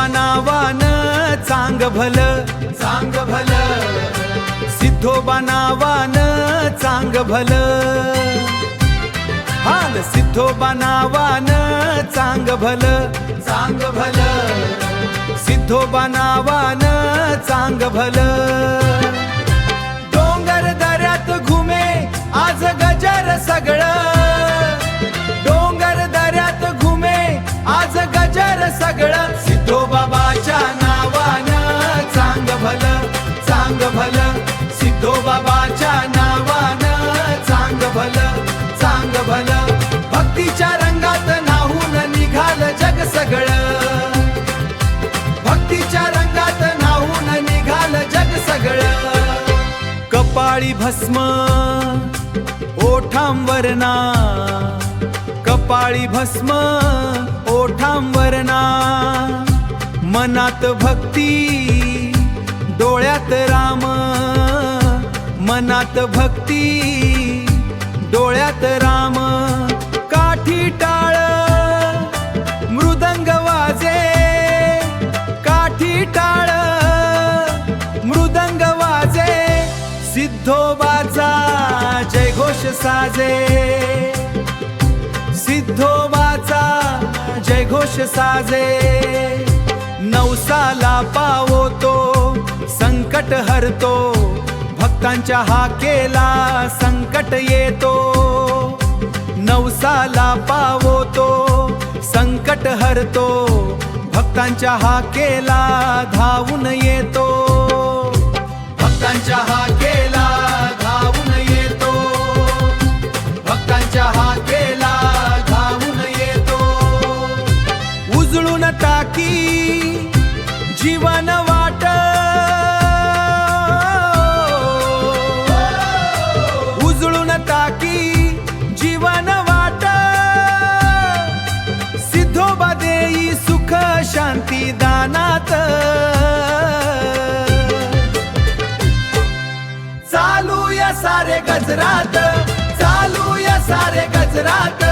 सिद्धोबा नावान चांग भल, चांग भल, सिद्धोबा नावान चांग भल, हाल सिद्धोबा नावान चांग भल, चांग भल, सिद्धोबा नावान चांग भल. डोंगर दऱ्यात घुमे आज गजर सगळं, डोंगर दऱ्यात घुमे आज गजर सगळं. सिद्धोबाबाच्या नावान चांग भल, चांग भल, सिद्धोबाबाच्या नावान चांग भल, चांग भल. भक्तीच्या रंगात न्हाऊन निघाल जग सगळं, भक्तीच्या रंगात न्हाऊन निघाल जग सगळं. कपाळी भस्म ओठांवरना, कपाळी भस्म ओठांवरना, मनात भक्ती डोळ्यात राम, मनात भक्ती डोळ्यात राम. काठी टाळ मृदंग वाजे, काठी टाळ मृदंग वाजे, सिद्धोबाचा जयघोष साजे, सिद्धोबाचा जयघोष साजे. नवसाला पावतो संकट हरतो, भक्तांच्या हाकेला संकट येतो. नवसाला पावतो संकट हरतो, भक्तांच्या हाकेला धावून येतो, भक्तांच्या हाकेला धावून येतो, भक्तांच्या हाकेला धावून येतो. उजळून टाकी जीवन वाट, उजळून टाकी जीवन वाट, सिद्धोबा देई सुख शांती दानात. चालू या सारे गजरात, चालू या सारे गजरात,